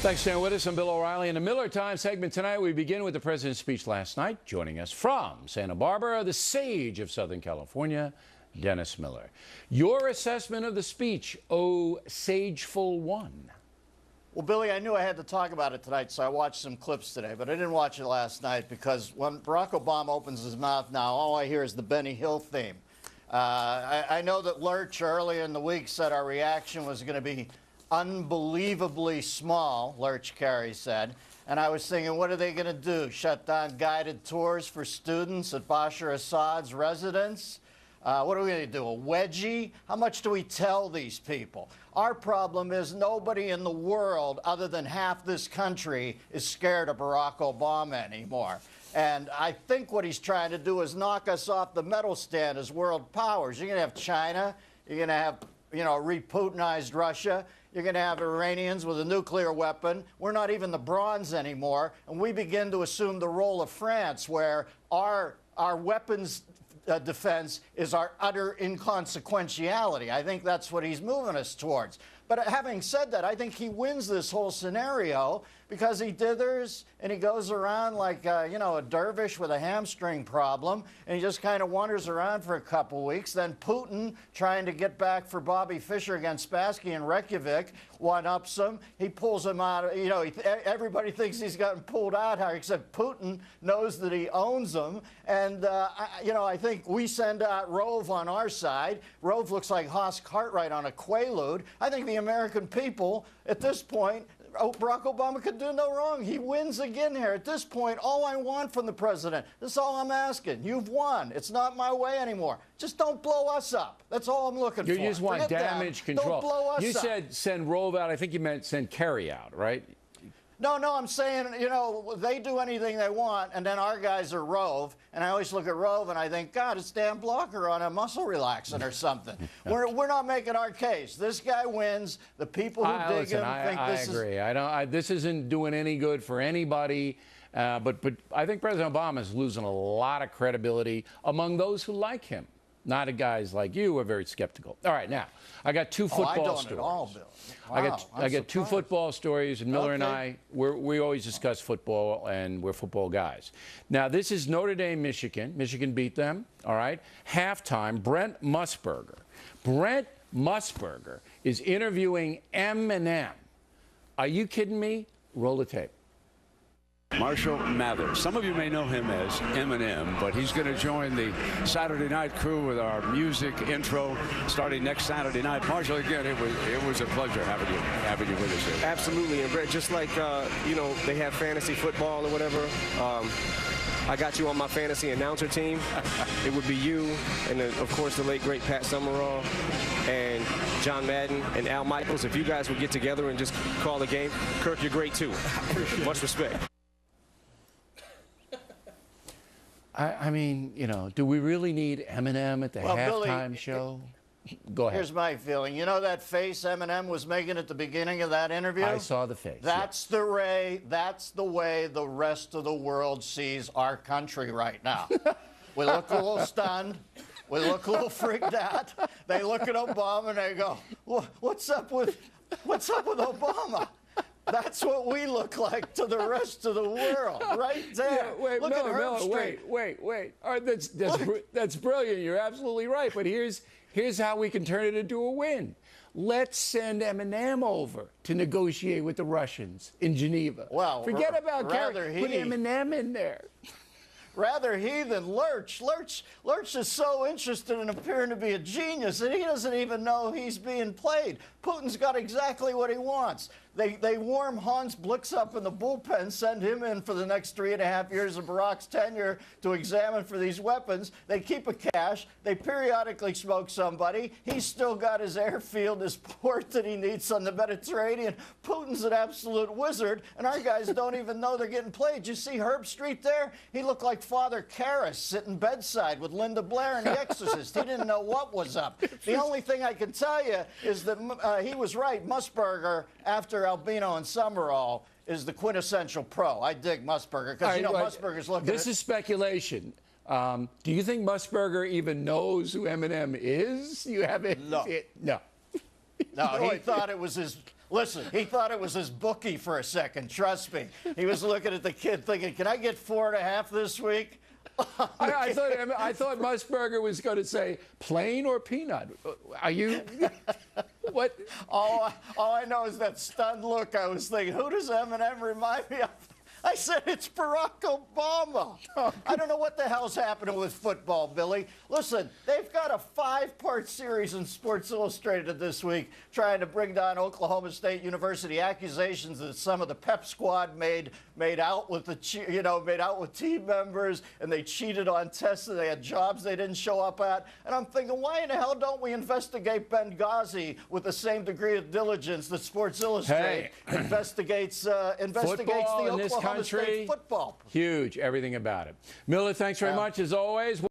Thanks for staying with us. I'm Bill O'Reilly. In the Miller Time segment tonight, we begin with the president's speech last night. Joining us from Santa Barbara, the sage of Southern California, Dennis Miller. Your assessment of the speech, oh sageful one. Well, Billy, I knew I had to talk about it tonight, so I watched some clips today, but I didn't watch it last night because when Barack Obama opens his mouth now, all I hear is the Benny Hill theme. I know that Lurch earlier in the week said our reaction was going to be unbelievably small, Lurch Carey said, and I was thinking, what are they going to do? Shut down guided tours for students at Bashar Assad's residence? What are we going to do, a wedgie? How much do we tell these people? Our problem is nobody in the world other than half this country is scared of Barack Obama anymore. And I think what he's trying to do is knock us off the medal stand as world powers. You're going to have China, you're going to have, re-Putinized Russia, you're going to have Iranians with a nuclear weapon. We're not even the bronze anymore, and we begin to assume the role of France, where our weapons defense is our utter inconsequentiality. I think that's what he's moving us towards. But having said that, I think he wins this whole scenario because he dithers and he goes around like, a dervish with a hamstring problem, and he just kind of wanders around for a couple weeks. Then Putin, trying to get back for Bobby Fischer against Spassky in Reykjavik, one-ups him. He pulls him out. Everybody thinks he's gotten pulled out here, except Putin knows that he owns him. And, I think we send out Rove on our side. Rove looks like Haas Cartwright on a Quaalude. I think the American people, at this point, Barack Obama could do no wrong. He wins again here. At this point, all I want from the president, this is all I'm asking. You've won. It's not my way anymore. Just don't blow us up. That's all I'm looking for. You just want damage control. Don't blow us up. You said send Rove out. I think you meant send Kerry out, right? No, I'm saying, they do anything they want, and then our guys are Rove, and I always look at Rove and I think, God, it's Dan Blocker on a muscle relaxant or something. We're not making our case. This guy wins. The people who dig him think this is... I agree. This isn't doing any good for anybody, but I think President Obama is losing a lot of credibility among those who like him. Not guys like you who are very skeptical. All right, now, I got two football stories. At all, Bill. Wow, I got two football stories, and Miller and I, we always discuss football, and we're football guys. Now, this is Notre Dame, Michigan. Michigan beat them, all right? Halftime, Brent Musburger. Brent Musburger is interviewing Eminem. Are you kidding me? Roll the tape. Marshall Mathers. Some of you may know him as Eminem, but he's going to join the Saturday night crew with our music intro starting next Saturday night. Marshall, again, it was a pleasure having you with us here. Absolutely, and Brett, just like they have fantasy football or whatever. I got you on my fantasy announcer team. It would be you and, of course, the late, great Pat Summerall and John Madden and Al Michaels. If you guys would get together and just call the game, Kirk, you're great, too. Much respect. I mean, do we really need Eminem at the halftime show? Go ahead. Here's my feeling. You know that face Eminem was making at the beginning of that interview? I saw the face. That's the way the rest of the world sees our country right now. We look a little stunned. We look a little freaked out. They look at Obama and they go, what's up with Obama? That's what we look like to the rest of the world, right there. Yeah, wait, Miller, wait. All right, that's brilliant. You're absolutely right. But here's how we can turn it into a win. Let's send Eminem over to negotiate with the Russians in Geneva. Well, forget about Kerry. Put Eminem in there. Rather he than Lurch. Lurch is so interested in appearing to be a genius that he doesn't even know he's being played. Putin's got exactly what he wants. They warm Hans Blix up in the bullpen, send him in for the next 3.5 years of Barack's tenure to examine for these weapons. They keep a cache. They periodically smoke somebody. He's still got his airfield, his port that he needs on the Mediterranean. Putin's an absolute wizard, and our guys don't even know they're getting played. You see Herb Street there? He looked like Father Karras sitting bedside with Linda Blair in The Exorcist. He didn't know what was up. The only thing I can tell you is that he was right. Musburger, after Albino and Summerall, is the quintessential pro. I dig Musburger because, Musburger's looking This is speculation. Do you think Musburger even knows who Eminem is? You haven't? No. No. No, he thought it was his Listen, he thought it was his bookie for a second. Trust me. He was looking at the kid thinking, can I get 4.5 this week? I thought Musburger was going to say plain or peanut. Are you? What? All I know is that stunned look. I was thinking, who does Eminem remind me of? I said, it's Barack Obama. I don't know what the hell's happening with football, Billy. Listen, they've got a 5-part series in Sports Illustrated this week trying to bring down Oklahoma State University. Accusations that some of the pep squad made out with team members, and they cheated on tests, and they had jobs they didn't show up at. And I'm thinking, why in the hell don't we investigate Benghazi with the same degree of diligence that Sports Illustrated investigates the Oklahoma State football? Huge, everything about it. Miller, thanks very much as always.